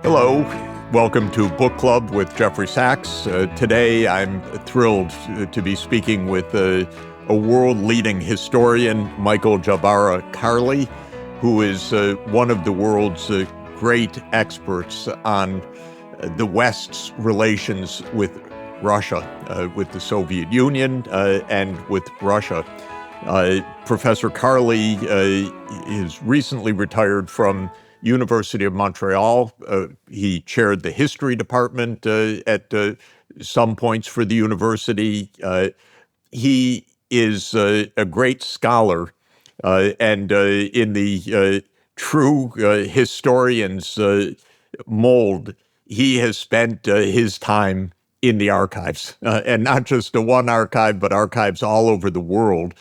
Hello, welcome to Book Club with Jeffrey Sachs. Today I'm thrilled to be speaking with a world-leading historian, Michael Jabara Carley, who is one of the world's great experts on the West's relations with Russia, with the Soviet Union and with Russia. Professor Carley is recently retired from University of Montreal. He chaired the history department at some points for the university. He is a great scholar, and in the true historian's mold, he has spent his time in the archives, and not just the one archive, but archives all over the world,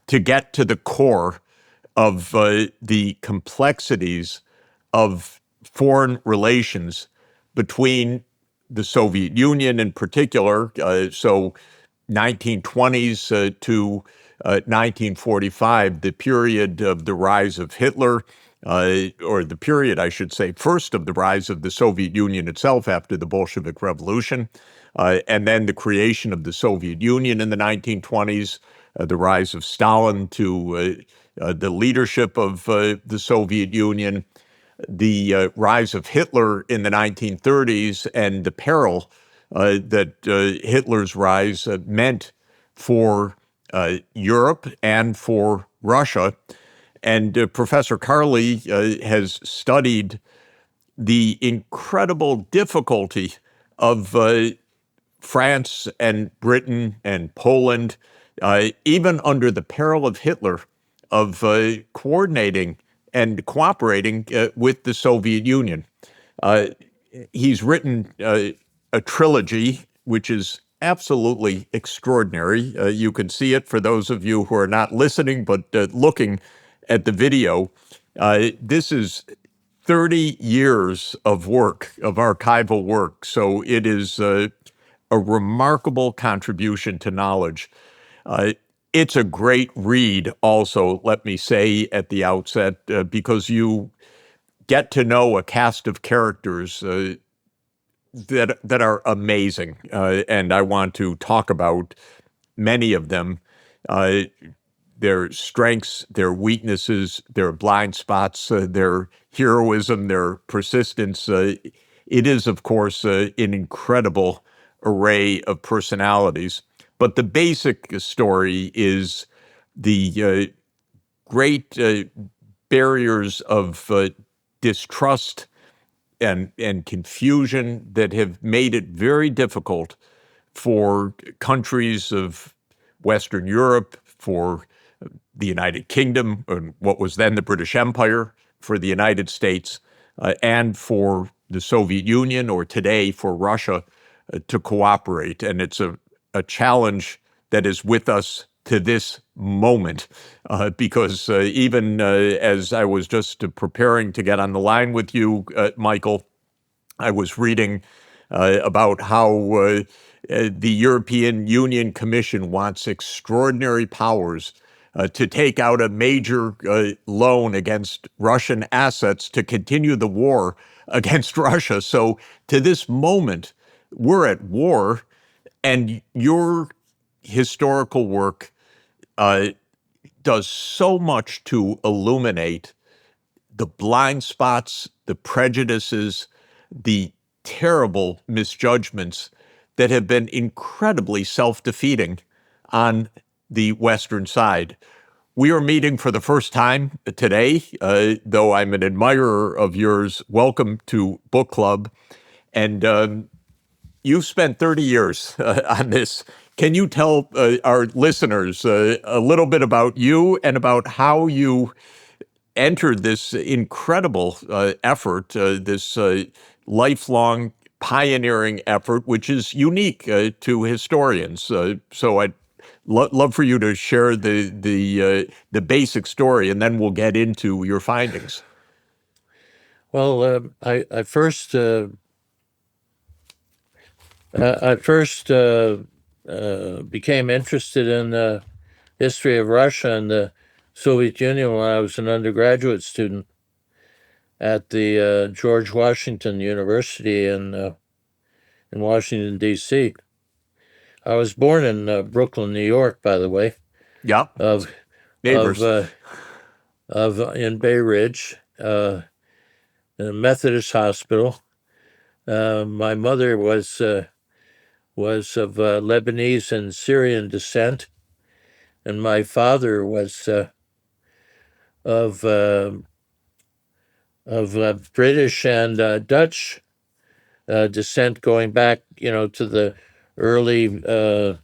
to get to the core of the complexities of foreign relations between the Soviet Union in particular, so 1920s to 1945, the period of the rise of Hitler, or the period, I should say, first of the rise of the Soviet Union itself after the Bolshevik Revolution, and then the creation of the Soviet Union in the 1920s, the rise of Stalin to the leadership of the Soviet Union, the rise of Hitler in the 1930s, and the peril that Hitler's rise meant for Europe and for Russia. And Professor Carley has studied the incredible difficulty of France and Britain and Poland, even under the peril of Hitler, of coordinating and cooperating with the Soviet Union. He's written a trilogy, which is absolutely extraordinary. You can see it for those of you who are not listening, but looking at the video. This is 30 years of work, of archival work. So it is a remarkable contribution to knowledge. It's a great read also, let me say at the outset, because you get to know a cast of characters that are amazing. And I want to talk about many of them, their strengths, their weaknesses, their blind spots, their heroism, their persistence. It is, of course, an incredible array of personalities. But the basic story is the great barriers of distrust and confusion that have made it very difficult for countries of Western Europe, for the United Kingdom, and what was then the British Empire, for the United States, and for the Soviet Union, or today for Russia, to cooperate. And it's a challenge that is with us to this moment, because even as I was just preparing to get on the line with you, Michael, I was reading about how the European Union Commission wants extraordinary powers to take out a major loan against Russian assets to continue the war against Russia. So to this moment, we're at war, and your historical work does so much to illuminate the blind spots, the prejudices, the terrible misjudgments that have been incredibly self-defeating on the Western side. We are meeting for the first time today, though I'm an admirer of yours. Welcome to Book Club. And you've spent 30 years on this. Can you tell our listeners a little bit about you and about how you entered this incredible effort, this lifelong pioneering effort, which is unique to historians? So I'd love for you to share the basic story, and then we'll get into your findings. Well, I first became interested in the history of Russia and the Soviet Union when I was an undergraduate student. at the George Washington University in Washington, D.C. I was born in Brooklyn, New York, by the way, Yeah, of of neighbors. in Bay Ridge, in a Methodist hospital. My mother was of Lebanese and Syrian descent, and my father was of British and Dutch descent, going back, to the early the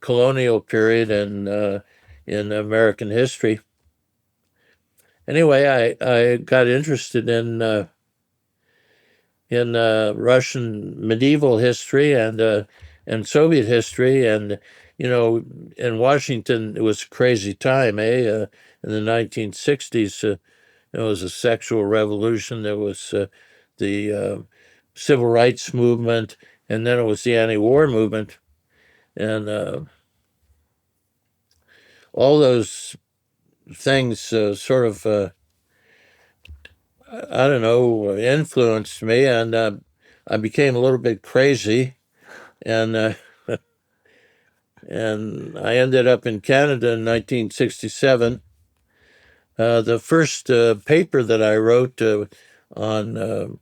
colonial period and in American history. Anyway, I got interested in Russian medieval history and Soviet history, and in Washington it was a crazy time, in the 1960s. There was a sexual revolution. There was the civil rights movement, and then it was the anti-war movement, and all those things sort of I don't know, influenced me, and I became a little bit crazy, and and I ended up in Canada in 1967. The first paper that I wrote on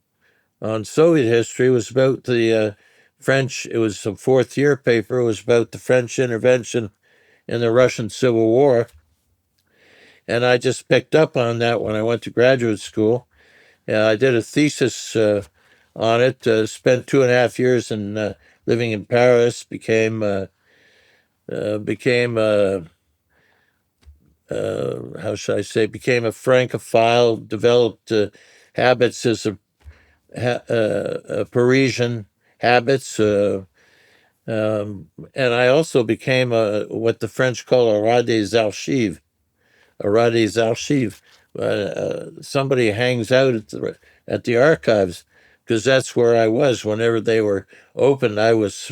Soviet history was about the French. It was a fourth year paper. It was about the French intervention in the Russian Civil War, and I just picked up on that when I went to graduate school. I did a thesis on it. Spent 2.5 years in living in Paris. Became how should I say? Became a Francophile. Developed habits as a Parisian habits. And I also became what the French call a rat des archives. A rat des archives. Somebody hangs out at the archives, because that's where I was whenever they were open. I was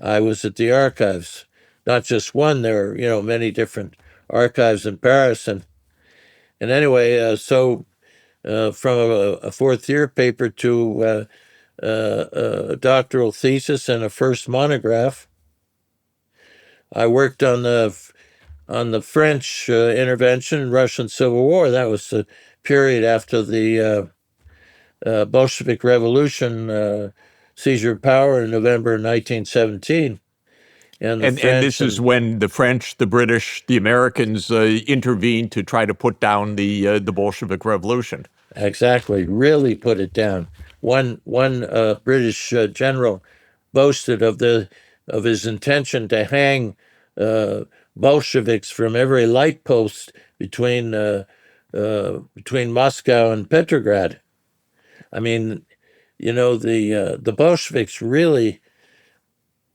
at the archives, not just one. There are many different archives in Paris, and anyway, so from a fourth year paper to a doctoral thesis and a first monograph, I worked on the French intervention, Russian Civil War. That was the period after the Bolshevik Revolution, seizure of power in November 1917. And the And French this is when the French, the British, the Americans intervened to try to put down the Bolshevik Revolution. exactly really put it down. One British general boasted of his intention to hang Bolsheviks from every light post between Moscow and Petrograd. I mean, the Bolsheviks really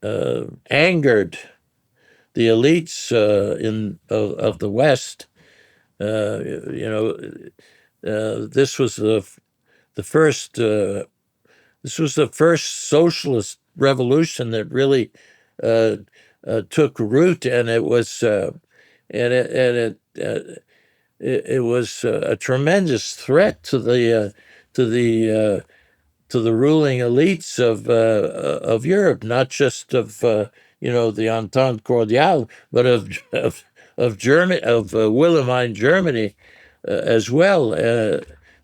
angered the elites of the West. You know, this was the first. This was the first socialist revolution that really took root, and it was and it was a tremendous threat to the to the ruling elites of Europe, not just of the Entente Cordiale, but of Germany, of Wilhelmine Germany as well.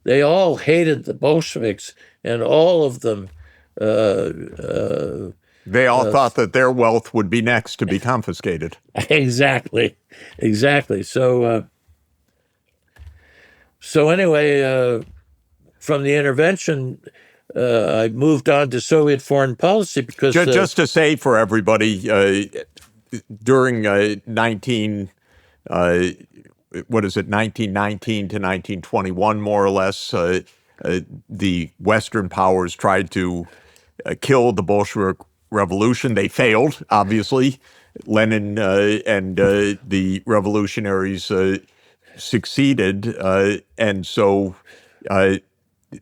They all hated the Bolsheviks, and all of them. Uh, uh, They all uh, thought that their wealth would be next to be confiscated. exactly, exactly. So anyway, from the intervention, I moved on to Soviet foreign policy because Just to say for everybody, during 1919 to 1921, more or less, the Western powers tried to kill the Bolshevik Revolution. They failed, obviously. Lenin and the revolutionaries succeeded, and so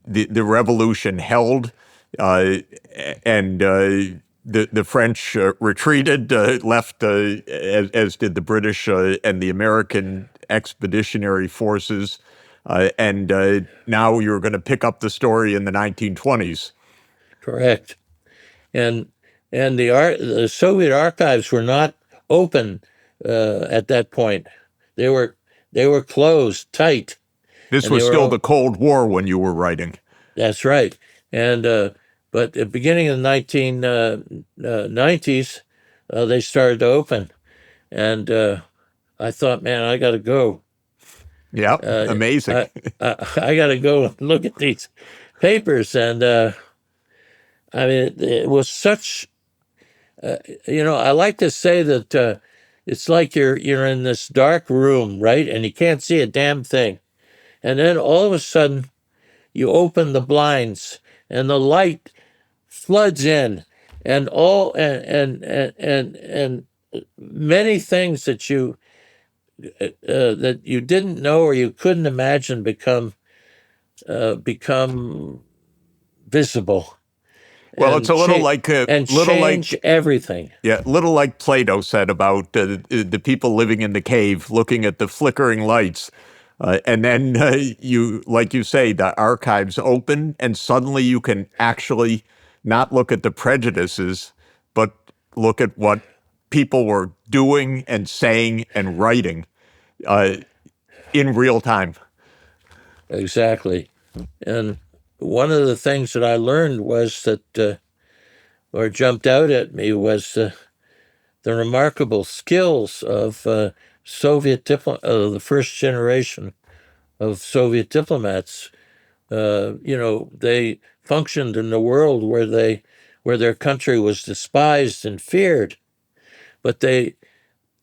the revolution held, and the French retreated, left, as did the British and the American expeditionary forces. and now you're going to pick up the story in the 1920s. Correct. And the Soviet archives were not open at that point. They were closed tight. This And they was were still the Cold War when you were writing. That's right. And but at the beginning of the 1990s, they started to open, and I thought, man, I got to go. Yeah, amazing. I got to go and look at these papers, and I mean, it was such. I like to say that it's like you're in this dark room, right, and you can't see a damn thing, and then all of a sudden, you open the blinds, and the light floods in, and all and many things that you didn't know or you couldn't imagine become visible. Well, it's a little like change everything. Yeah, little like Plato said about the people living in the cave, looking at the flickering lights, and then like you say, the archives open, and suddenly you can actually not look at the prejudices, but look at what people were doing and saying and writing in real time. Exactly. And one of the things that I learned was that, or jumped out at me, was the remarkable skills of the first generation of Soviet diplomats. They functioned in a world where their country was despised and feared, but they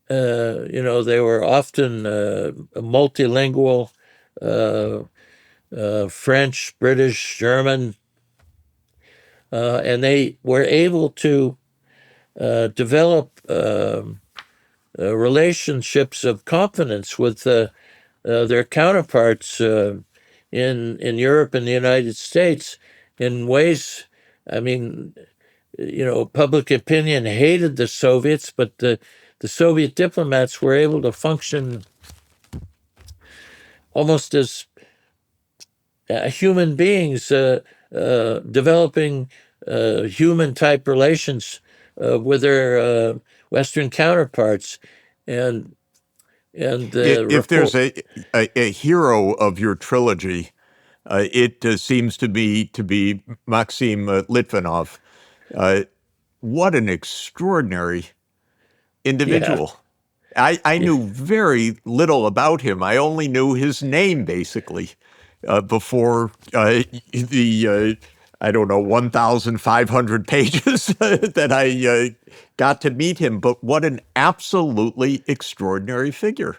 were often multilingual, French, British, German, and they were able to develop relationships of confidence with their counterparts in Europe and the United States in ways. I mean, public opinion hated the Soviets, but the Soviet diplomats were able to function almost as human beings, developing human type relations with their Western counterparts, and if there's a hero of your trilogy, it seems to be Maxim Litvinov. What an extraordinary individual. Yeah. I knew very little about him. I only knew his name, basically, before the, 1,500 pages that I got to meet him. But what an absolutely extraordinary figure.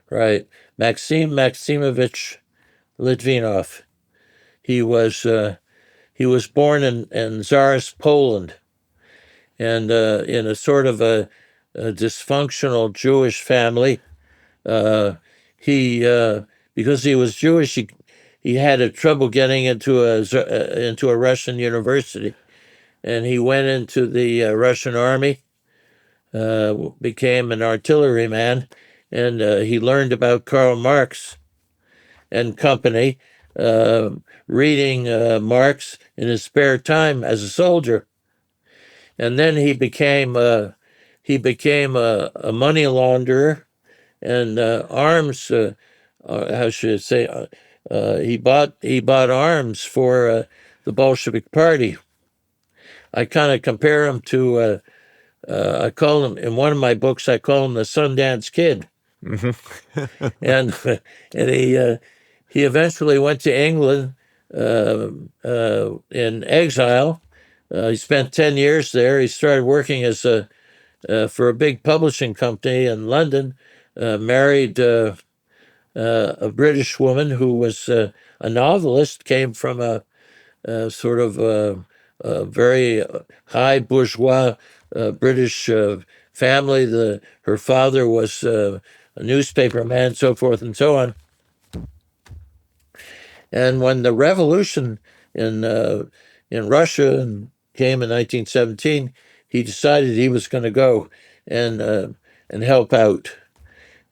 Right. Maxim Maximovich Litvinov. He was born in Tsarist Poland, and in a sort of a dysfunctional Jewish family. He because he was Jewish, he had a trouble getting into a Russian university, and he went into the Russian army, became an artilleryman, and he learned about Karl Marx and company, reading Marx in his spare time as a soldier, and then he became a money launderer and arms. How should I say? He bought arms for the Bolshevik Party. I kind of compare him to. I call him in one of my books. I call him the Sundance Kid. Mm-hmm. and he eventually went to England in exile. He spent 10 years there. He started working as for a big publishing company in London. Married a British woman who was a novelist. Came from a sort of a very high bourgeois British family. Her father was a newspaper man, so forth and so on. And when the revolution in Russia came in 1917, he decided he was going to go and help out.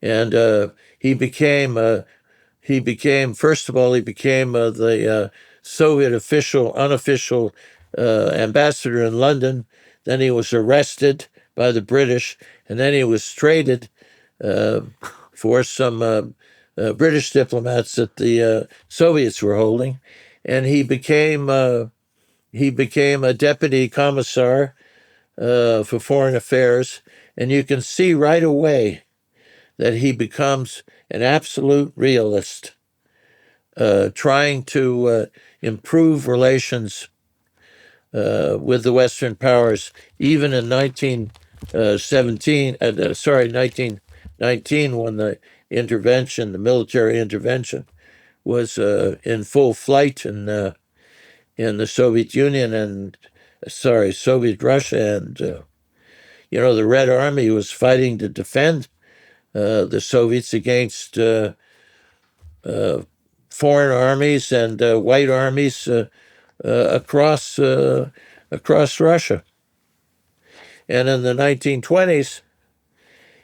And he became he became, first of all, he became the Soviet unofficial ambassador in London. Then he was arrested by the British, and then he was traded for some British diplomats that the Soviets were holding, and he became a deputy commissar for foreign affairs, and you can see right away that he becomes an absolute realist, trying to improve relations with the Western powers, even in 1919, when the military intervention, was in full flight in the Soviet Union and, Soviet Russia, and the Red Army was fighting to defend the Soviets against foreign armies and white armies across Russia. And in the 1920s,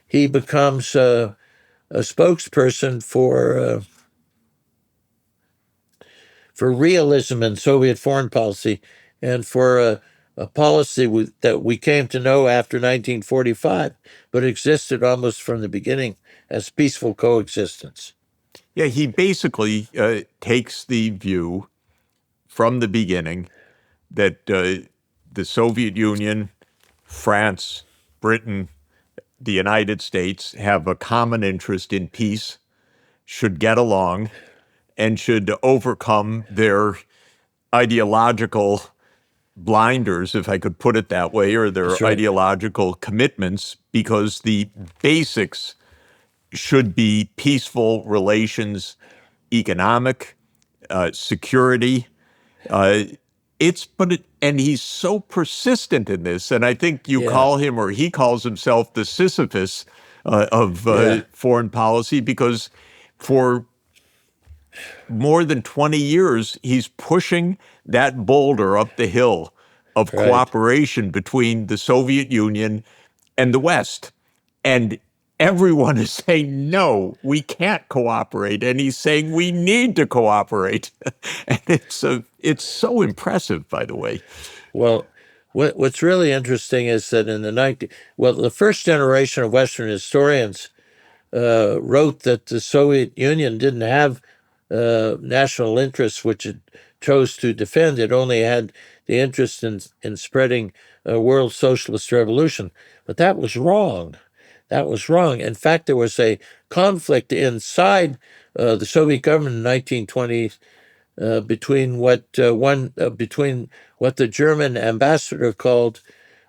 he becomes a spokesperson for realism in Soviet foreign policy, and for a policy that we came to know after 1945, but existed almost from the beginning as peaceful coexistence. Yeah, he basically takes the view from the beginning that the Soviet Union, France, Britain, the United States have a common interest in peace, should get along, and should overcome their ideological blinders, if I could put it that way, or their That's right. ideological commitments, because the basics should be peaceful relations, economic, security. And he's so persistent in this, and I think you call him, or he calls himself, the Sisyphus of foreign policy, because for more than 20 years, he's pushing that boulder up the hill of cooperation between the Soviet Union and the West. And everyone is saying, no, we can't cooperate. And he's saying we need to cooperate. And it's so impressive, by the way. Well, what's really interesting is that in the first generation of Western historians wrote that the Soviet Union didn't have national interests which it chose to defend. It only had the interest in spreading a world socialist revolution. But that was wrong. That was wrong. In fact, there was a conflict inside the Soviet government in the 1920s between what the German ambassador called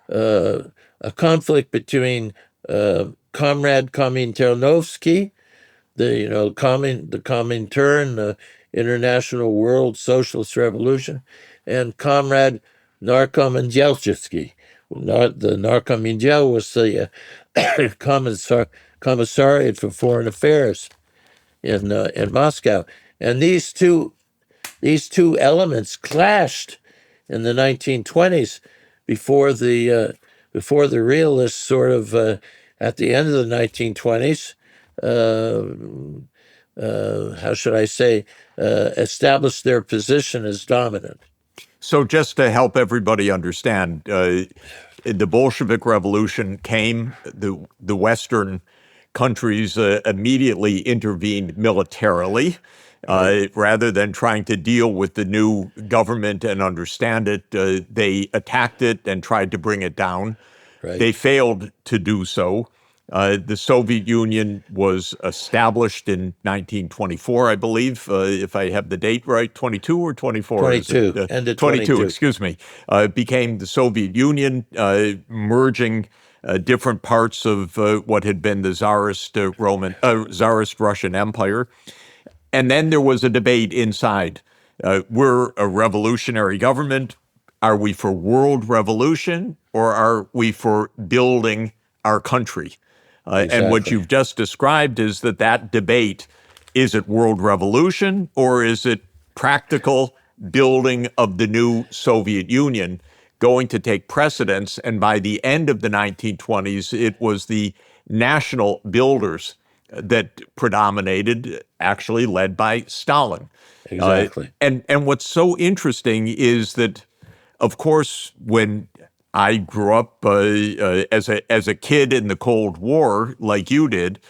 a conflict between Comrade Kominternovsky, the Comintern, the International World Socialist Revolution, and Comrade Narkomendelchevsky. The Narkomendelchevsky was the commissariat for foreign affairs in Moscow, and these two elements clashed in the 1920s before the realists sort of at the end of the 1920s. How should I say, established their position as dominant. So just to help everybody understand, the Bolshevik Revolution came, the Western countries immediately intervened militarily. Rather than trying to deal with the new government and understand it, they attacked it and tried to bring it down. Right. They failed to do so. The Soviet Union was established in 1924, I believe, if I have the date right, 22 or 24? 22, end of 22, excuse me. It became the Soviet Union, merging different parts of what had been the Tsarist Russian Empire. And then there was a debate inside. We're a revolutionary government. Are we for world revolution, or are we for building our country? Exactly. And what you've just described is that debate, is it world revolution, or is it practical building of the new Soviet Union going to take precedence? And by the end of the 1920s, it was the national builders that predominated, actually led by Stalin. Exactly. And what's so interesting is that, of course, when I grew up as a kid in the Cold War, like you did,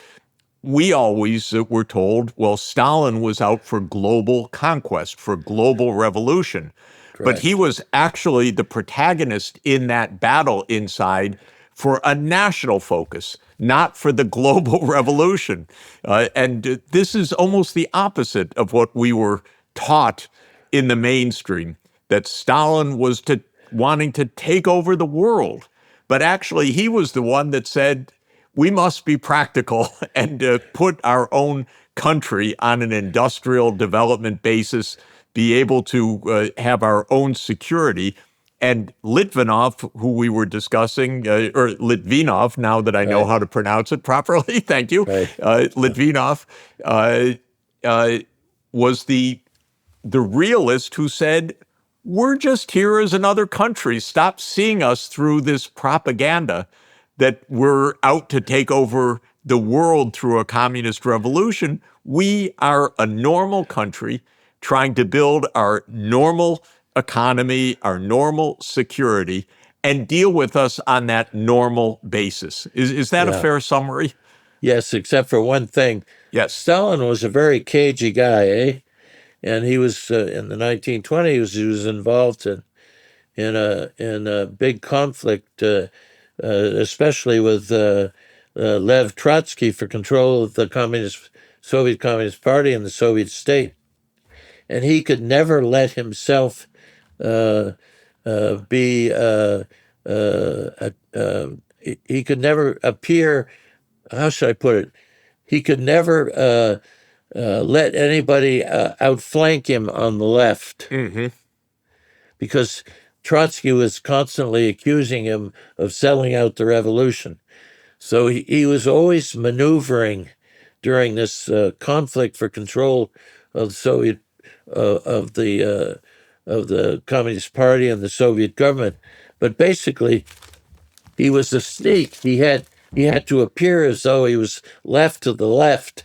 we always were told, well, Stalin was out for global conquest, for global revolution. But he Correct. was actually the protagonist in that battle inside for a national focus, not for the global revolution. And this is almost the opposite of what we were taught in the mainstream, that Stalin was wanting to take over the world. But actually, he was the one that said, we must be practical and put our own country on an industrial development basis, be able to have our own security. And Litvinov, who we were discussing, or Litvinov, now that I know Right. how to pronounce it properly, thank you, Right. Litvinov was the realist who said, we're just here as another country. Stop seeing us through this propaganda that we're out to take over the world through a communist revolution. We are a normal country trying to build our normal economy, our normal security, and deal with us on that normal basis. Is that a Yeah. fair summary? Yes, except for one thing. Yes. Stalin was a very cagey guy, eh? And he was in the 1920s. He was involved in a big conflict, especially with Lev Trotsky for control of the Soviet Communist Party and the Soviet state. And he could never let himself be. He could never appear. How should I put it? He could never let anybody outflank him on the left Mm-hmm. because Trotsky was constantly accusing him of selling out the revolution. So he was always maneuvering during this conflict for control of the Soviet of the Communist Party and the Soviet government. But basically, he was a sneak. He had to appear as though he was left to the left,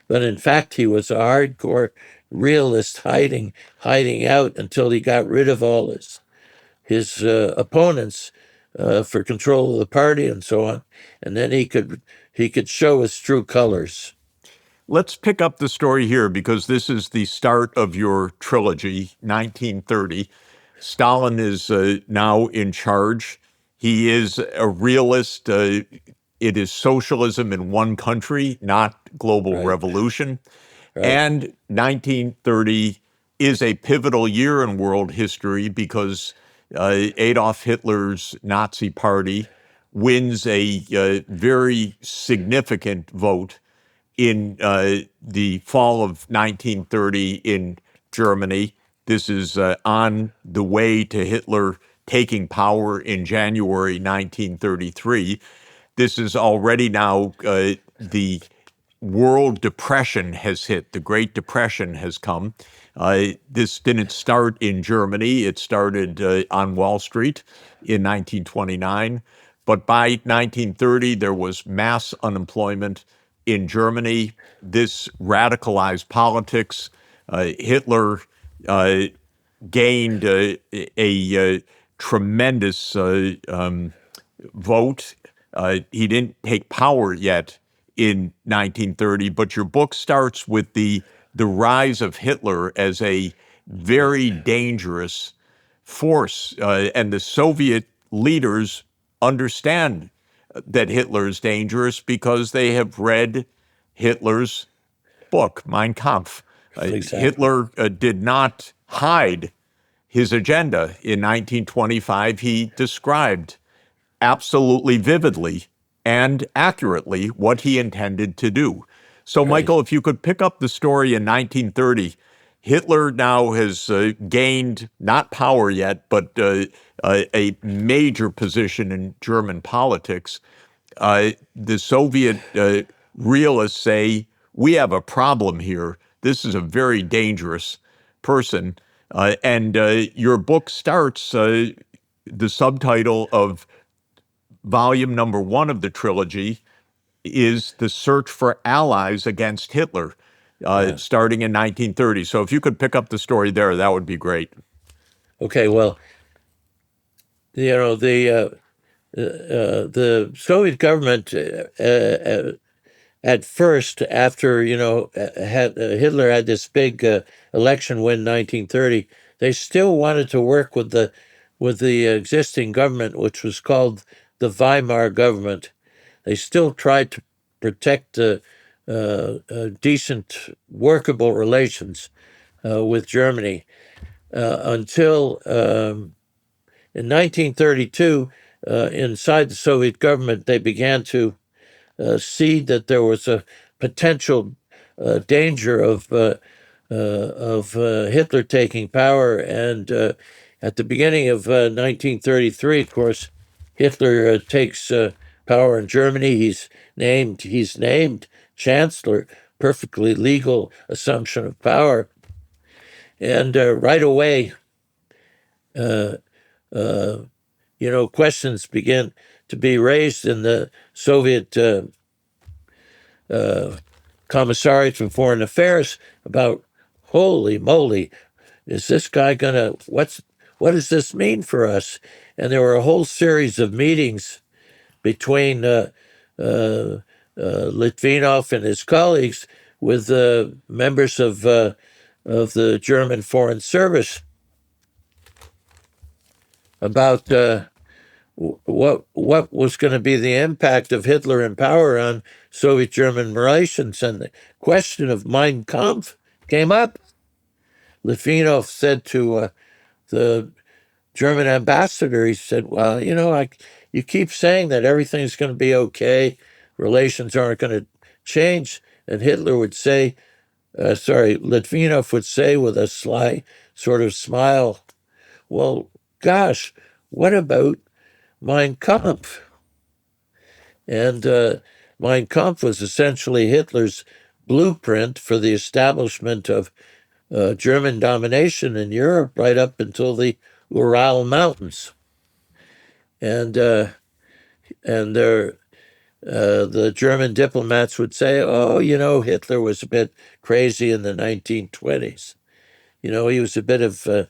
but in fact he was a hardcore realist hiding out until he got rid of all his opponents for control of the party and so on, and then he could show his true colors. Let's pick up the story here because this is the start of your trilogy, 1930. Stalin is now in charge. He is a realist. It is socialism in one country, not global Right, revolution. right, And 1930 is a pivotal year in world history because Adolf Hitler's Nazi Party wins a very significant vote in the fall of 1930 in Germany. This is on the way to Hitler taking power in January 1933. This is already now the world depression has hit. The Great Depression has come. This didn't start in Germany. It started on Wall Street in 1929. But by 1930, there was mass unemployment in Germany. This radicalized politics. Hitler gained a tremendous vote. He didn't take power yet in 1930, but your book starts with the rise of Hitler as a very dangerous force, and the Soviet leaders understand that Hitler is dangerous because they have read Hitler's book, Mein Kampf. exactly. Hitler did not hide his agenda. In 1925, he described absolutely vividly and accurately what he intended to do. So, Right. Michael, if you could pick up the story in 1930, Hitler now has gained not power yet, but a major position in German politics. The Soviet realists say, we have a problem here. This is a very dangerous person. And your book starts, the subtitle of volume number one of the trilogy is the search for allies against Hitler, Yeah. starting in 1930. So if you could pick up the story there, that would be great. Okay. Well, the Soviet government at first, after Hitler had this big election win, 1930, they still wanted to work with the existing government, which was called the Weimar government. They still tried to protect decent, workable relations with Germany until in 1932, inside the Soviet government, they began to see that there was a potential danger of Hitler taking power. And at the beginning of 1933, of course, Hitler takes power in Germany. He's named chancellor, perfectly legal assumption of power. And right away, uh, uh, questions begin to be raised in the Soviet Commissariat for Foreign Affairs about, holy moly, is this guy gonna, what does this mean for us? And there were a whole series of meetings between Litvinov and his colleagues with members of the German Foreign Service about what was going to be the impact of Hitler in power on Soviet-German relations, and the question of Mein Kampf came up. Litvinov said to the German ambassador, he said, "Well, you keep saying that everything's going to be okay, relations aren't going to change," and Hitler would say, Litvinov would say with a sly sort of smile, "Well, gosh, what about Mein Kampf?" And Mein Kampf was essentially Hitler's blueprint for the establishment of German domination in Europe right up until the Ural Mountains. And the German diplomats would say, "Oh, Hitler was a bit crazy in the 1920s. He was a bit of a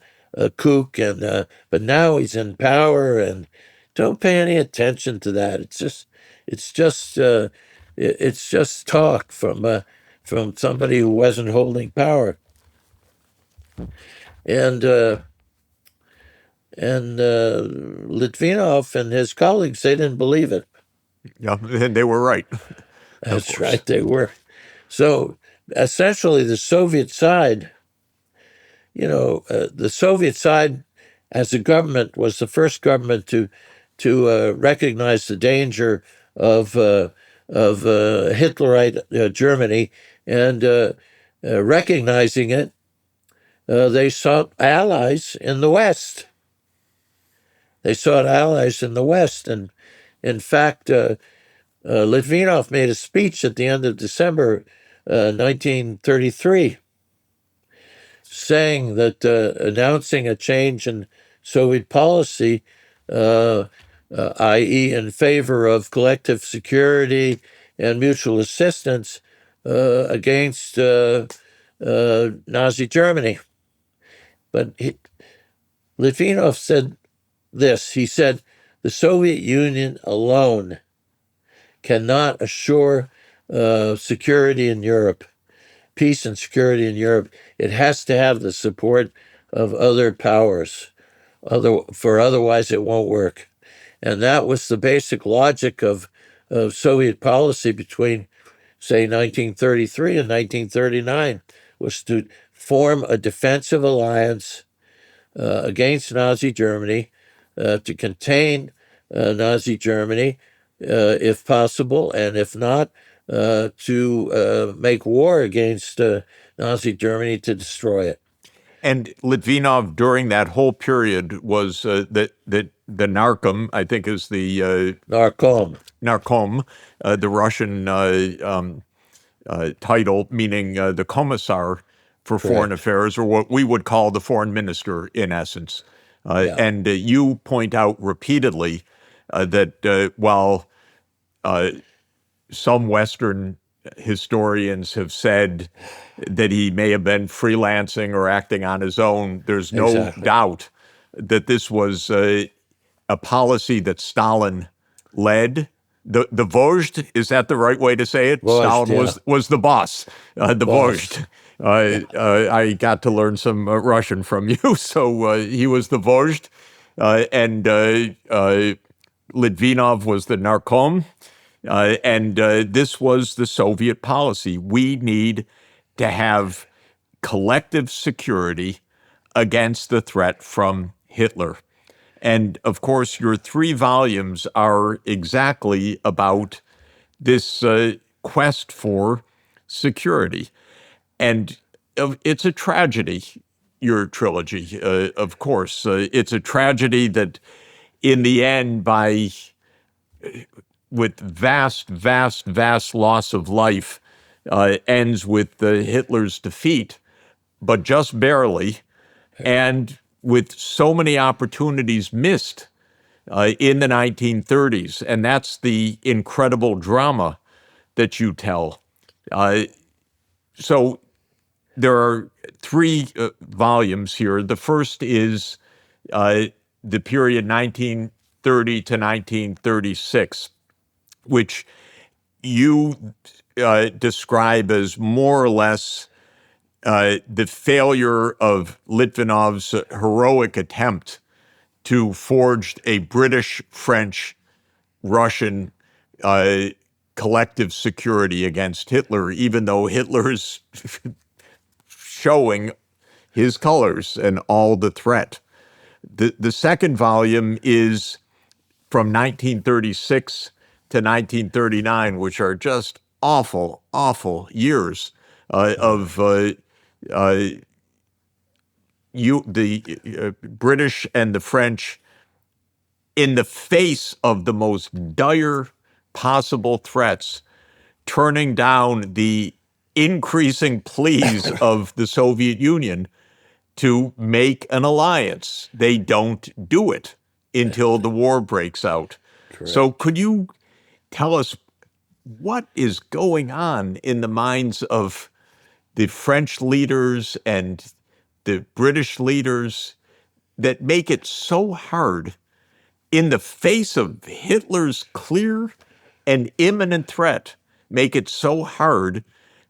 kook, and but now he's in power, and don't pay any attention to that. It's just, it's just talk from somebody who wasn't holding power." And Litvinov and his colleagues, they didn't believe it. Yeah, and they were right. That's right, they were. So essentially, the Soviet side, the Soviet side as a government was the first government to recognize the danger of Hitlerite Germany, and recognizing it, they sought allies in the West. They sought allies in the West, and in fact, Litvinov made a speech at the end of December 1933, saying that announcing a change in Soviet policy, i.e., in favor of collective security and mutual assistance against Nazi Germany. But Litvinov said this. He said, "The Soviet Union alone cannot assure security in Europe, peace and security in Europe. It has to have the support of other powers, for otherwise it won't work." And that was the basic logic of Soviet policy between, say, 1933 and 1939, was to form a defensive alliance against Nazi Germany, to contain Nazi Germany, if possible, and if not, to make war against Nazi Germany to destroy it. And Litvinov, during that whole period, was the Narkom, I think is the Narkom, the Russian title, meaning the Commissar for Foreign correct. Affairs, or what we would call the Foreign Minister, in essence. Yeah. And you point out repeatedly that while some Western historians have said that he may have been freelancing or acting on his own. There's no Exactly. doubt that this was a policy that Stalin led. The vozhd, is that the right way to say it? Vozhd, Stalin yeah. was the boss, the Boss. vozhd. I got to learn some Russian from you, so he was the vozhd, and Litvinov was the narkom, and this was the Soviet policy. We need to have collective security against the threat from Hitler. And of course, your 3 volumes are exactly about this quest for security. And it's a tragedy, your trilogy, of course. It's a tragedy that, in the end, with vast loss of life, ends with Hitler's defeat, but just barely, and with so many opportunities missed in the 1930s. And that's the incredible drama that you tell. So there are 3 volumes here. The first is the period 1930 to 1936, which you describe as more or less the failure of Litvinov's heroic attempt to forge a British, French, Russian collective security against Hitler, even though Hitler is showing his colors and all the threat. The second volume is from 1936 to 1939, which are just awful years of the British and the French, in the face of the most dire possible threats, turning down the increasing pleas of the Soviet Union to make an alliance. They don't do it until the war breaks out. Correct. So could you tell us what is going on in the minds of the French leaders and the British leaders that make it so hard, in the face of Hitler's clear and imminent threat, make it so hard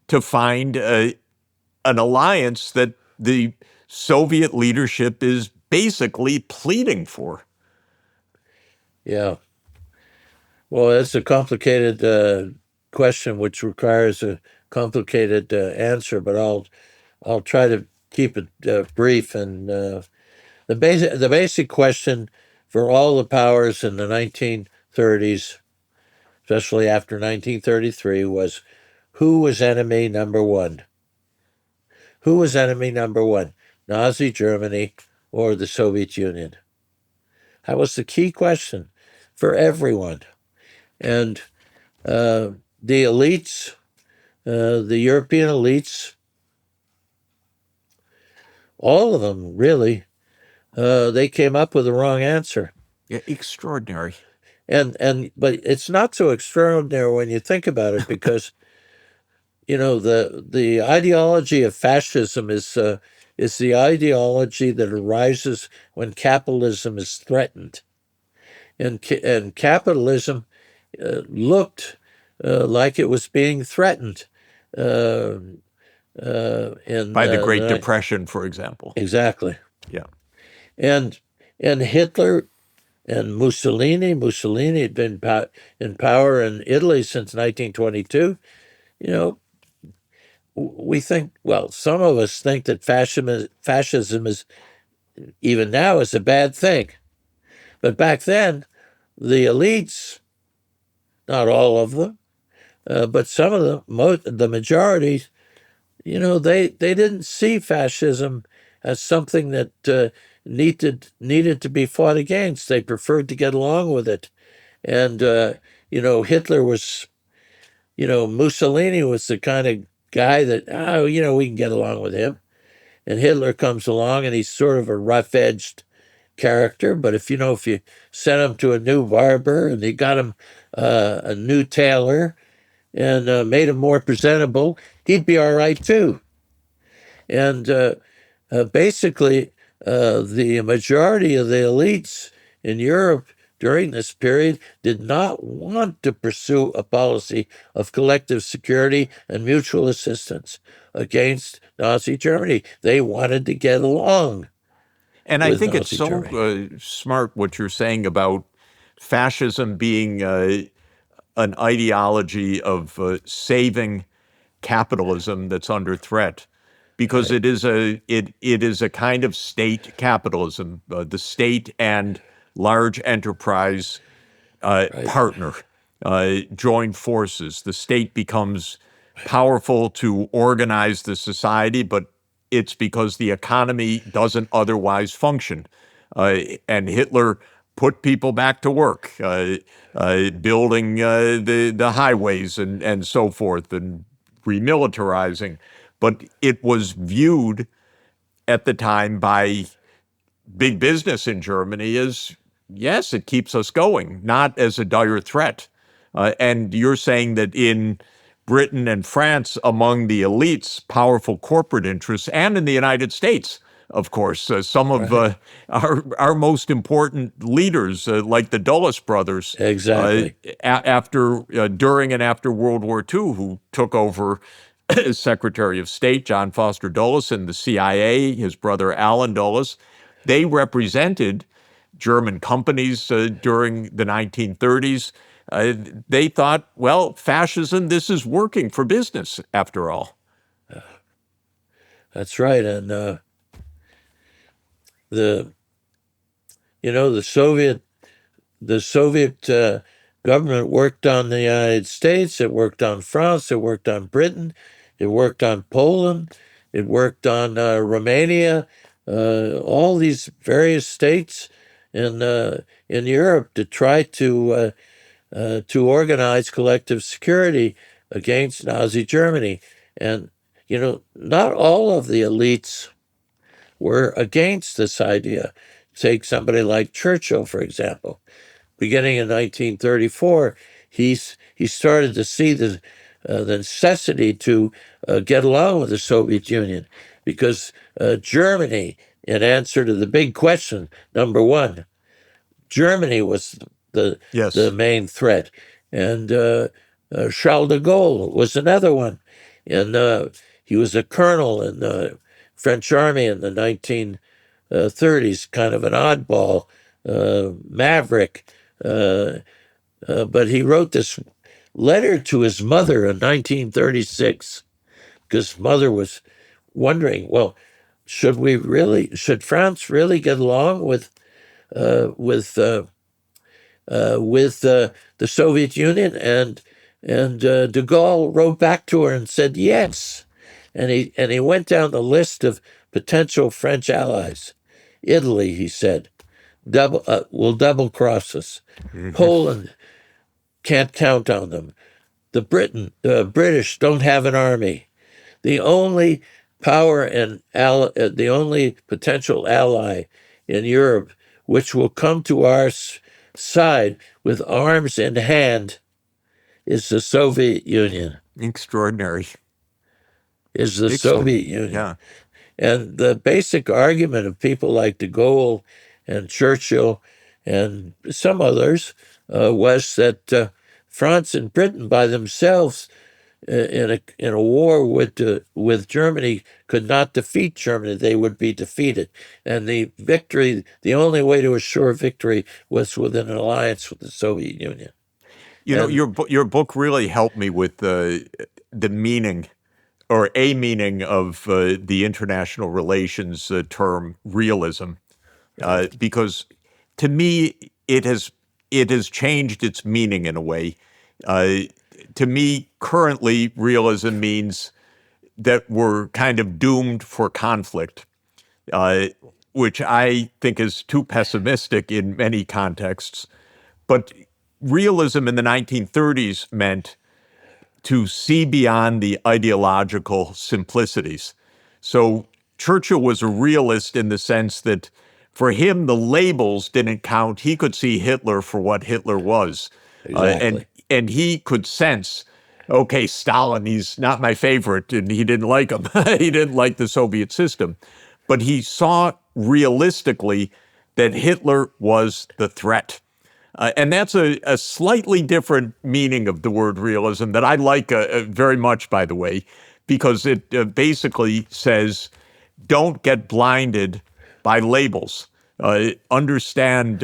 to find an alliance that the Soviet leadership is basically pleading for? Yeah. Well, it's a complicated question, which requires a complicated answer. But I'll try to keep it brief. And the basic question for all the powers in the 1930s, especially after 1933, was who was enemy number one? Who was enemy number one? Nazi Germany or the Soviet Union? That was the key question for everyone. And the elites, the European elites, all of them really, they came up with the wrong answer. Yeah, extraordinary. But it's not so extraordinary when you think about it, because the ideology of fascism is the ideology that arises when capitalism is threatened, and capitalism looked like it was being threatened in By the Great Depression, for example. Exactly. Yeah. And Hitler and Mussolini had been in power in Italy since 1922. We think, well, some of us think that fascism is, even now, is a bad thing. But back then, the elites, not all of them, but some of them, the majority, they didn't see fascism as something that needed to be fought against. They preferred to get along with it. And, Hitler was, Mussolini was the kind of guy that, we can get along with him. And Hitler comes along, and he's sort of a rough-edged character. But if you sent him to a new barber and you got him a new tailor, and made him more presentable, he'd be all right too. And basically, the majority of the elites in Europe during this period did not want to pursue a policy of collective security and mutual assistance against Nazi Germany. They wanted to get along And I with think it's Nazi so Germany. smart what you're saying about fascism being an ideology of saving capitalism that's under threat, because Right, it is a kind of state capitalism. The state and large enterprise right, partner, join forces. The state becomes powerful to organize the society, but it's because the economy doesn't otherwise function. And Hitler put people back to work, building the highways and so forth, and remilitarizing. But it was viewed at the time by big business in Germany as, yes, it keeps us going, not as a dire threat. And you're saying that in Britain and France, among the elites, powerful corporate interests, and in the United States, of course, some of right. our most important leaders, like the Dulles brothers, Exactly. during and after World War II, who took over as Secretary of State, John Foster Dulles, and the CIA, his brother Alan Dulles, they represented German companies during the 1930s. They thought, well, fascism, this is working for business after all. That's right. And the the Soviet government worked on the United States. It worked on France. It worked on Britain. It worked on Poland. It worked on Romania. All these various states in Europe to try to organize collective security against Nazi Germany. And not all of the elites were against this idea. Take somebody like Churchill, for example. Beginning in 1934, he started to see the necessity to get along with the Soviet Union because Germany, in answer to the big question, number one, Germany was the Yes. main threat, and Charles de Gaulle was another one, and he was a colonel in the French army in the 1930s, kind of an oddball, maverick, uh, but he wrote this letter to his mother in 1936 because mother was wondering, well, should France really get along uh, with uh, with the Soviet Union? And de Gaulle wrote back to her and said yes. And he went down the list of potential French allies. Italy, he said, will double cross us. Mhm. Poland, can't count on them. The British don't have an army. The only the only potential ally in Europe which will come to our side with arms in hand is the Soviet Union. Extraordinary. Is the Extra- Soviet Union. yeah. And the basic argument of people like de Gaulle and Churchill and some others was that France and Britain by themselves in a war with Germany could not defeat Germany. They would be defeated, and the only way to assure victory was with an alliance with the Soviet Union. And Your book really helped me with the meaning or a meaning of the international relations term realism, right, because to me it has changed its meaning in a way. Uh, to me, currently, realism means that we're kind of doomed for conflict, uh, which I think is too pessimistic in many contexts. But realism in the 1930s meant to see beyond the ideological simplicities. So Churchill was a realist in the sense that for him, the labels didn't count. He could see Hitler for what Hitler was. Uh, and exactly. and he could sense Okay, Stalin, he's not my favorite, and he didn't like him. He didn't like the Soviet system. But he saw realistically that Hitler was the threat. And that's a slightly different meaning of the word realism that I like very much, by the way, because it basically says don't get blinded by labels. Understand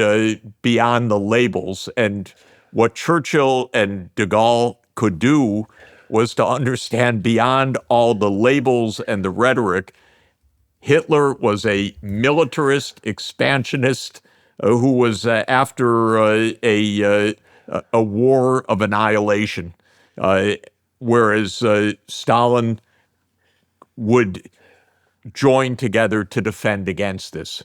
beyond the labels. And what Churchill and de Gaulle could do was to understand beyond all the labels and the rhetoric. Hitler was a militarist, expansionist who was after a war of annihilation, whereas Stalin would join together to defend against this.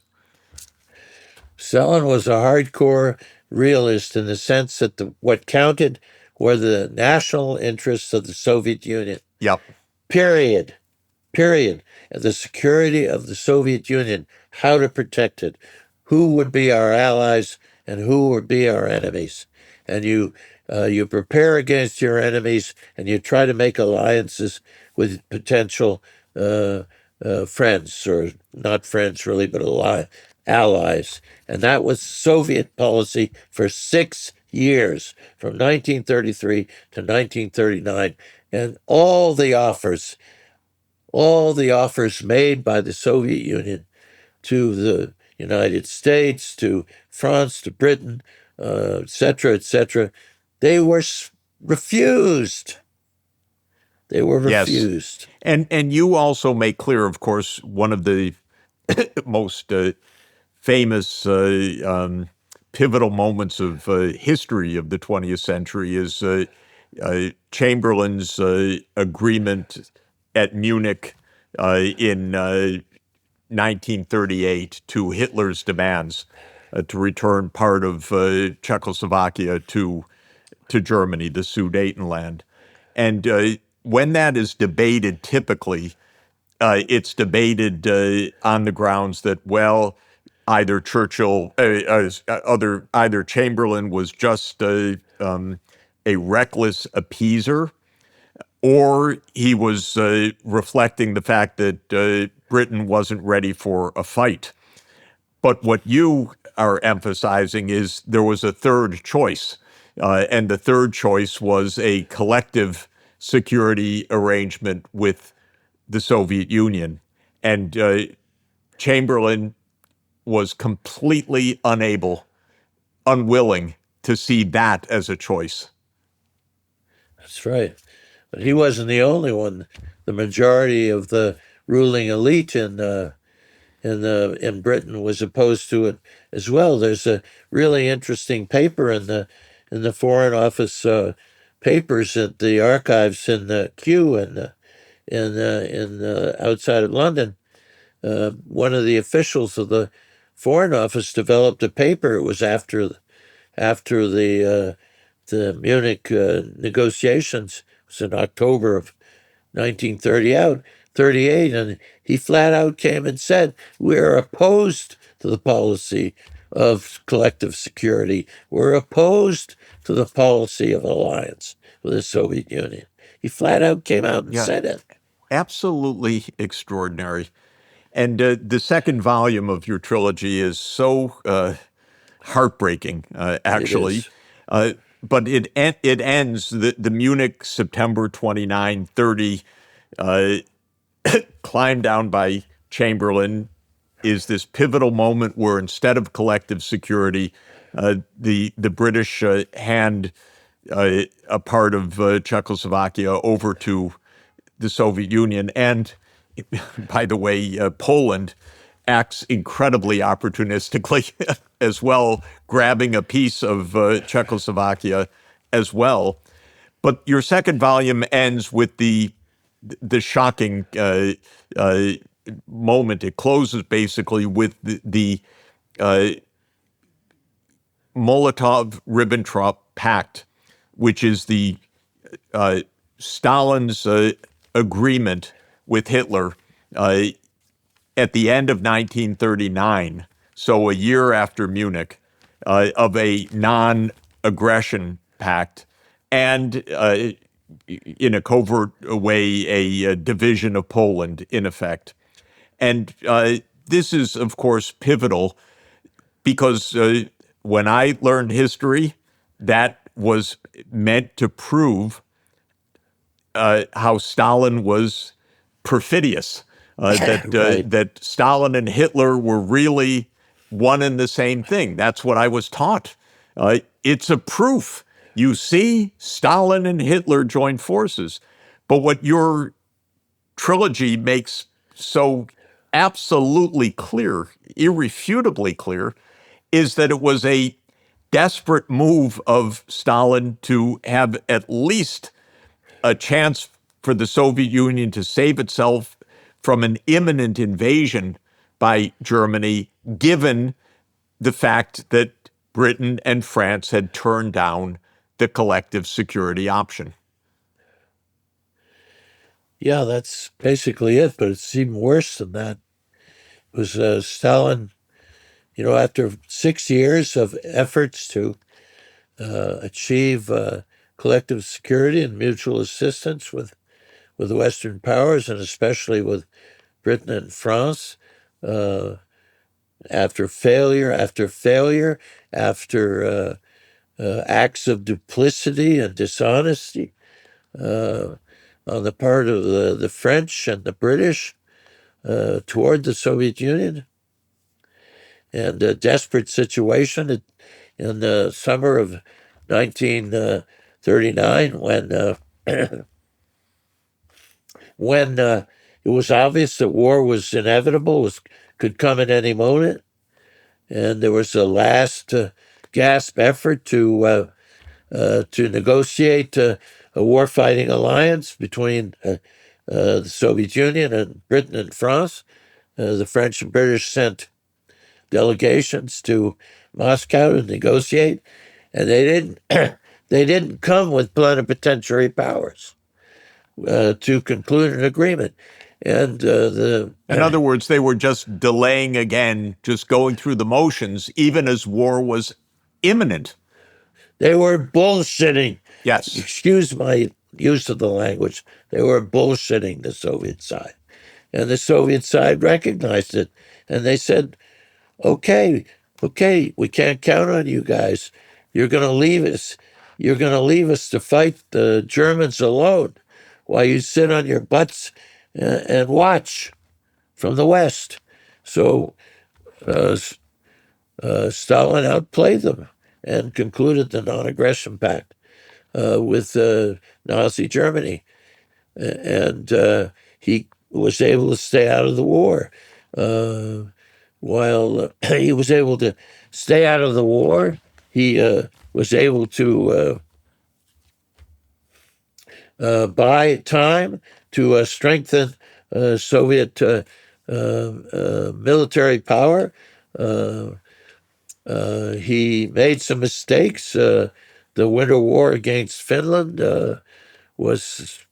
Stalin was a hardcore realist in the sense that what counted were the national interests of the Soviet Union. Yep. Period. Period. And the security of the Soviet Union, how to protect it, who would be our allies and who would be our enemies. And you prepare against your enemies and you try to make alliances with potential friends, or not friends really, but allies. And that was Soviet policy for 6 years, from 1933 to 1939. And all the offers made by the Soviet Union to the United States, to France, to Britain, etc., they were refused. They were refused. Yes. And you also make clear, of course, one of the most famous pivotal moments of history of the 20th century is Chamberlain's agreement at Munich in 1938 to Hitler's demands to return part of Czechoslovakia to Germany, the Sudetenland. And when that is debated, typically, it's debated on the grounds that, well, either either Chamberlain was just a reckless appeaser, or he was reflecting the fact that Britain wasn't ready for a fight. But what you are emphasizing is there was a third choice, and the third choice was a collective security arrangement with the Soviet Union. And Chamberlain was completely unwilling to see that as a choice. That's right. But he wasn't the only one. The majority of the ruling elite in Britain was opposed to it as well. There's a really interesting paper in the Foreign Office papers at the archives in Kew in outside of London. One of the officials of the Foreign Office developed a paper. It was after the Munich negotiations. It was in October of 1938, and he flat out came and said, we're opposed to the policy of collective security. We're opposed to the policy of alliance with the Soviet Union. He flat out came out and said it. Absolutely extraordinary. And the second volume of your trilogy is so heartbreaking, actually. But it ends, the Munich September 29, 30 climb down by Chamberlain is this pivotal moment where instead of collective security, the British hand a part of Czechoslovakia over to the Soviet Union. And by the way, Poland acts incredibly opportunistically as well, grabbing a piece of Czechoslovakia as well. But your second volume ends with the shocking moment. It closes basically with the Molotov-Ribbentrop pact, which is the Stalin's agreement with Hitler at the end of 1939, so a year after Munich, of a non-aggression pact. And in a covert way, a division of Poland, in effect. And this is, of course, pivotal because when I learned history, that was meant to prove how Stalin was perfidious, Right. that Stalin and Hitler were really one and the same thing. That's what I was taught. It's a proof. You see, Stalin and Hitler joined forces. But what your trilogy makes so absolutely clear, irrefutably clear, is that it was a desperate move of Stalin to have at least a chance for the Soviet Union to save itself from an imminent invasion by Germany, given the fact that Britain and France had turned down the collective security option. Yeah, that's basically it, but it's even worse than that. It was Stalin, after 6 years of efforts to achieve collective security and mutual assistance with the Western powers, and especially with Britain and France, uh, after failure after failure, after acts of duplicity and dishonesty uh, on the part of the French and the British toward the Soviet Union, and a desperate situation in the summer of 1939 when it was obvious that war was inevitable, could come at any moment, and there was a last gasp effort to negotiate a war-fighting alliance between the Soviet Union and Britain and France. The French and British sent delegations to Moscow to negotiate, and they didn't. They didn't come with plenipotentiary powers to conclude an agreement. And In other words, they were just delaying again, just going through the motions, even as war was imminent. they were bullshitting. Yes. Excuse my use of the language. They were bullshitting the Soviet side. And the Soviet side recognized it. And they said, okay, we can't count on you guys. You're going to leave us. You're going to leave us to fight the Germans alone while you sit on your butts and watch from the West. So Stalin outplayed them and concluded the non-aggression pact with Nazi Germany. And he was able to stay out of the war. While he was able to stay out of the war, he was able to buy time to strengthen Soviet military power. He made some mistakes. The Winter War against Finland was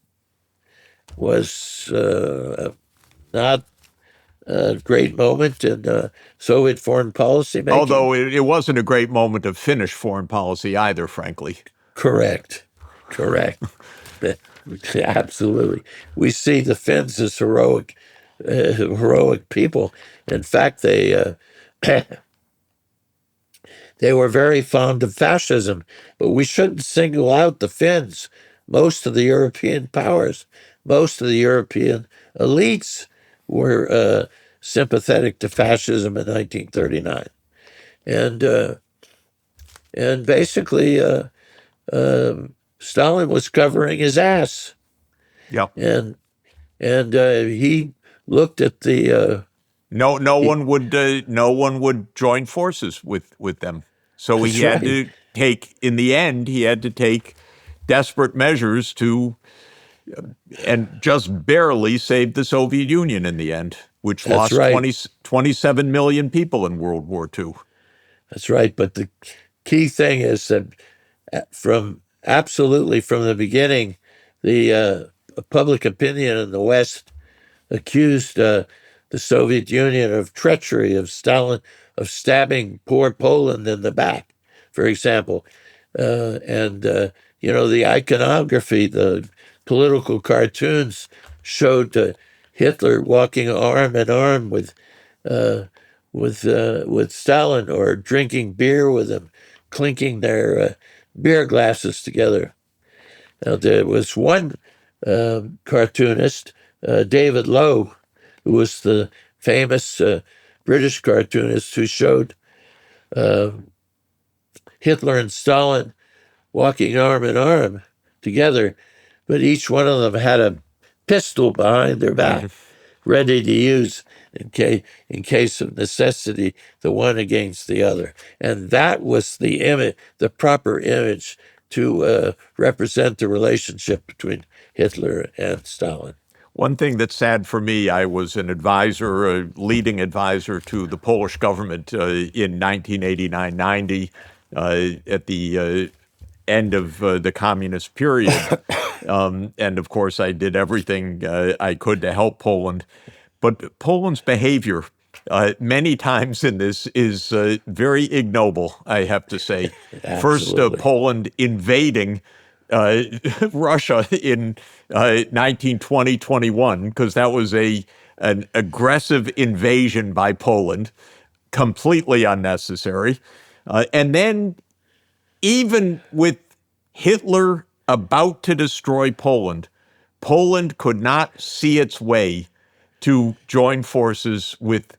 not a great moment in Soviet foreign policy making. Although it wasn't a great moment of Finnish foreign policy either, frankly. Correct. Absolutely. We see the Finns as heroic people. In fact, they were very fond of fascism, but we shouldn't single out the Finns. Most of the European powers, most of the European elites were sympathetic to fascism in 1939, and basically Stalin was covering his ass, Yeah. and he looked at the No one would join forces with them. So he had to take, in the end, he had to take desperate measures to, and just barely saved the Soviet Union in the end, which lost 27 million people in World War II. That's right. But the key thing is that absolutely from the beginning, the public opinion in the West accused the Soviet Union of treachery, of Stalin, of stabbing poor Poland in the back, for example. And the iconography, the political cartoons showed Hitler walking arm in arm with Stalin, or drinking beer with him, clinking their beer glasses together. Now, there was one cartoonist, David Lowe, who was the famous British cartoonist who showed Hitler and Stalin walking arm in arm together, but each one of them had a pistol behind their back, ready to use in case of necessity, the one against the other. And that was the image, the proper image to represent the relationship between Hitler and Stalin. One thing that's sad for me, I was an advisor, a leading advisor to the Polish government in 1989-90 at the end of the communist period. And of course, I did everything I could to help Poland. But Poland's behavior many times in this is very ignoble, I have to say. First, Poland invading Russia in 1920-21, because that was an aggressive invasion by Poland, completely unnecessary. And then even with Hitler about to destroy Poland, Poland could not see its way to join forces with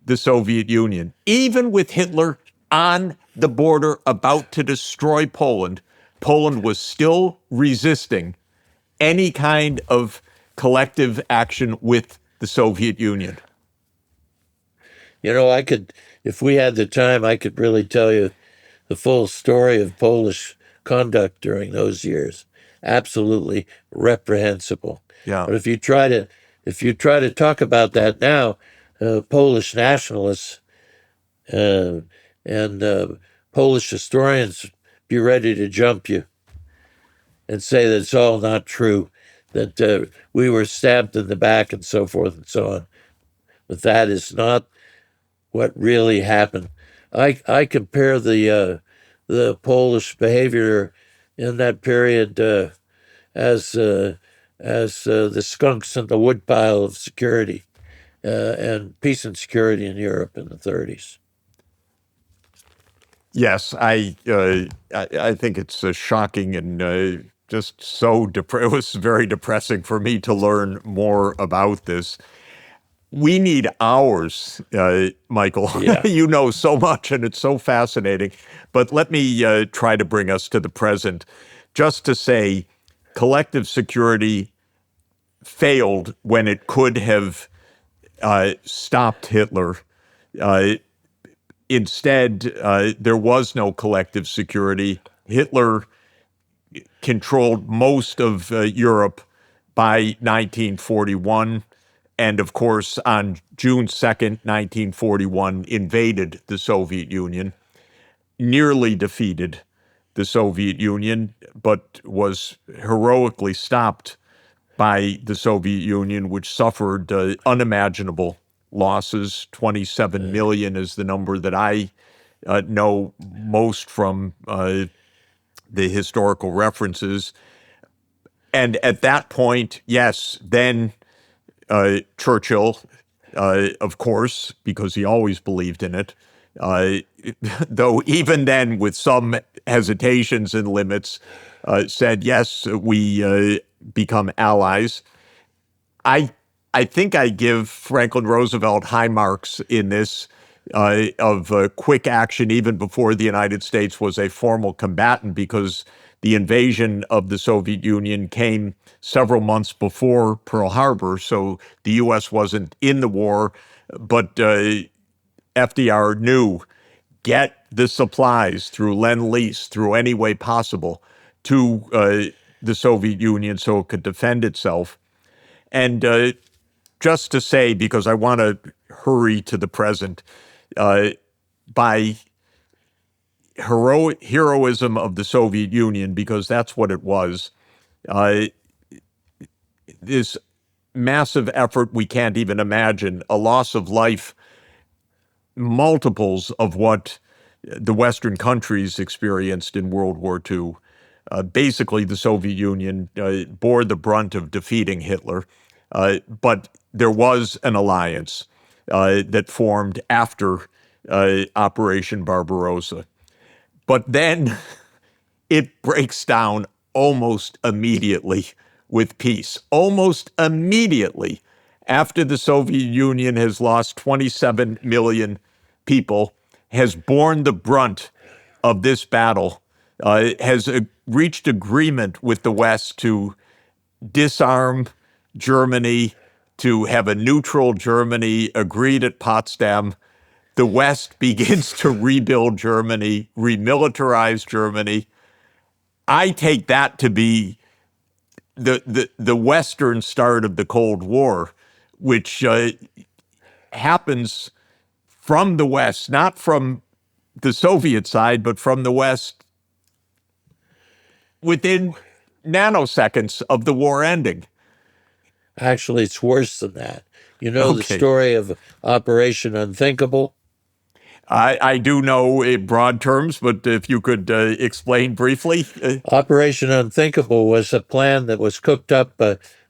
the Soviet Union. Even with Hitler on the border about to destroy Poland, Poland was still resisting any kind of collective action with the Soviet Union. If we had the time, I could really tell you the full story of Polish conduct during those years. Absolutely reprehensible. Yeah. But if you try to talk about that now, Polish nationalists and Polish historians be ready to jump you and say that it's all not true, that we were stabbed in the back and so forth and so on. But that is not what really happened. I compare the Polish behavior in that period as the skunks in the woodpile of security and peace and security in Europe in the 30s. Yes, I think it's shocking and just so it was very depressing for me to learn more about this. We need hours, Michael. Yeah. You know so much, and it's so fascinating. But let me try to bring us to the present, just to say collective security failed when it could have stopped Hitler. Instead, there was no collective security. Hitler controlled most of Europe by 1941. And of course, on June 2nd, 1941, invaded the Soviet Union, nearly defeated the Soviet Union, but was heroically stopped by the Soviet Union, which suffered unimaginable losses. 27 million is the number that I know most from the historical references. And at that point, yes, then Churchill, of course, because he always believed in it, though even then with some hesitations and limits, said, yes, we become allies. I think I give Franklin Roosevelt high marks in this of quick action even before the United States was a formal combatant, because the invasion of the Soviet Union came several months before Pearl Harbor, so the U.S. wasn't in the war, but FDR knew, get the supplies through Lend-Lease, through any way possible, to the Soviet Union so it could defend itself. And just to say, because I want to hurry to the present, by heroism of the Soviet Union, because that's what it was, this massive effort we can't even imagine, a loss of life, multiples of what the Western countries experienced in World War II. basically the Soviet Union bore the brunt of defeating Hitler, but there was an alliance that formed after Operation Barbarossa. But then it breaks down almost immediately with peace. Almost immediately after the Soviet Union has lost 27 million people, has borne the brunt of this battle, has reached agreement with the West to disarm Germany, to have a neutral Germany, agreed at Potsdam. The West begins to rebuild Germany, remilitarize Germany. I take that to be the Western start of the Cold War, which happens from the West, not from the Soviet side, but from the West within nanoseconds of the war ending. Actually, it's worse than that. You know the Okay. story of Operation Unthinkable? I do know in broad terms, but if you could explain briefly. Operation Unthinkable was a plan that was cooked up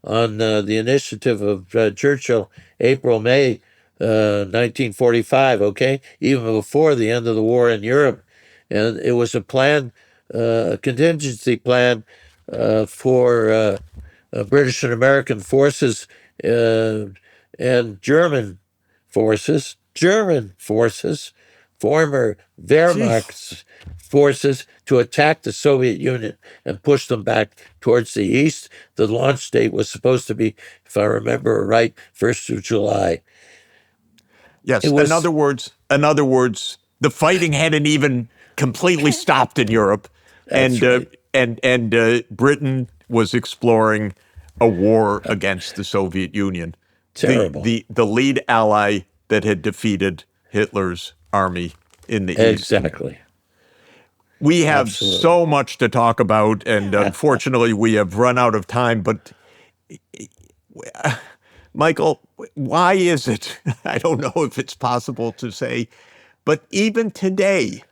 on the initiative of Churchill, April, May 1945, okay? Even before the end of the war in Europe. And it was a plan, a contingency plan for British and American forces and German forces, former Wehrmacht forces to attack the Soviet Union and push them back towards the east. The launch date was supposed to be, if I remember right, 1st of July. Yes, It was- in other words, the fighting hadn't even completely stopped in Europe, That's and right. Britain was exploring a war against the Soviet Union, Terrible. the lead ally that had defeated Hitler's army in the East. Exactly. We have Absolutely. so much to talk about, and unfortunately, we have run out of time. But Michael, why is it? I don't know if it's possible to say, but even today,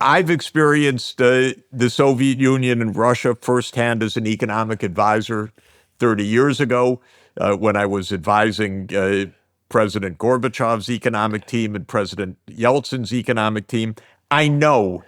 I've experienced the Soviet Union and Russia firsthand as an economic advisor 30 years ago when I was advising President Gorbachev's economic team and President Yeltsin's economic team. I know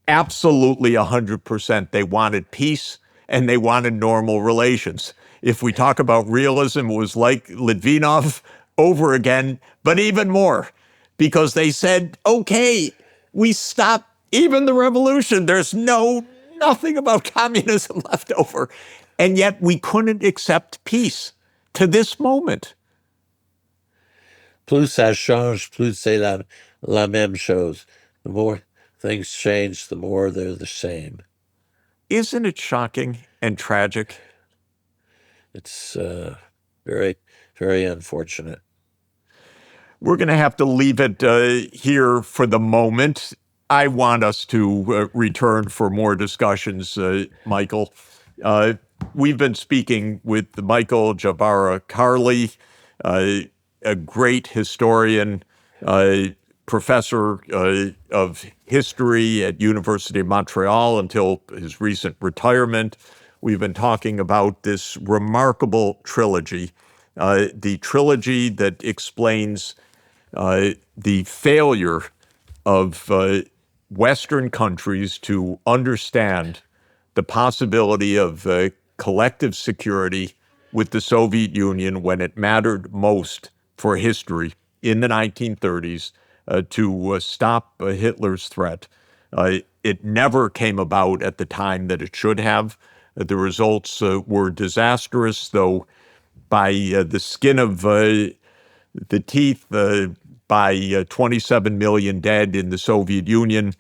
absolutely 100% they wanted peace and they wanted normal relations. If we talk about realism, it was like Litvinov over again, but even more, because they said, okay, we stop even the revolution. There's nothing about communism left over. And yet we couldn't accept peace to this moment. Plus ça change, plus c'est la même chose. The more things change, the more they're the same. Isn't it shocking and tragic? It's very, very unfortunate. We're going to have to leave it here for the moment. I want us to return for more discussions, Michael. We've been speaking with Michael Jabara Carley, a great historian, professor of history at University of Montreal until his recent retirement. We've been talking about this remarkable trilogy, the trilogy that explains the failure of Western countries to understand the possibility of collective security with the Soviet Union when it mattered most for history in the 1930s to stop Hitler's threat. It never came about at the time that it should have. The results were disastrous, though by the skin of the teeth, by 27 million dead in the Soviet Union,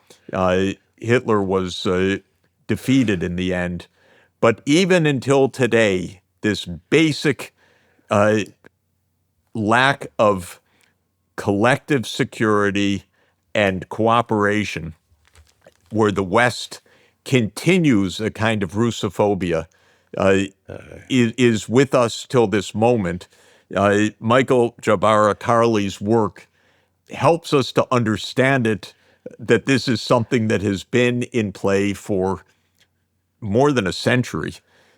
Hitler was defeated in the end. But even until today, this basic lack of collective security and cooperation, where the West continues a kind of Russophobia, is with us till this moment. Michael Jabara Carley's work helps us to understand it, that this is something that has been in play for more than a century.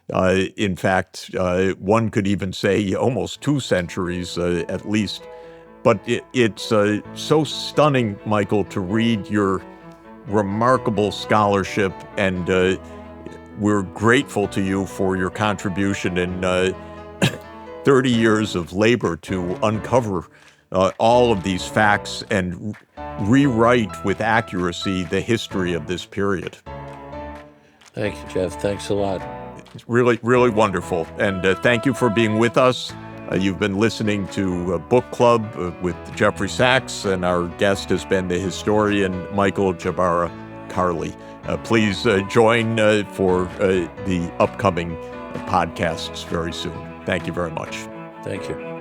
In fact, one could even say almost 2 centuries at least. But it's so stunning, Michael, to read your remarkable scholarship, and we're grateful to you for your contribution in 30 years of labor to uncover all of these facts and rewrite with accuracy the history of this period. Thank you, Jeff. Thanks a lot. It's really, really wonderful. And thank you for being with us. You've been listening to Book Club with Jeffrey Sachs, and our guest has been the historian Michael Jabara Carley. Please join for the upcoming podcasts very soon. Thank you very much. Thank you.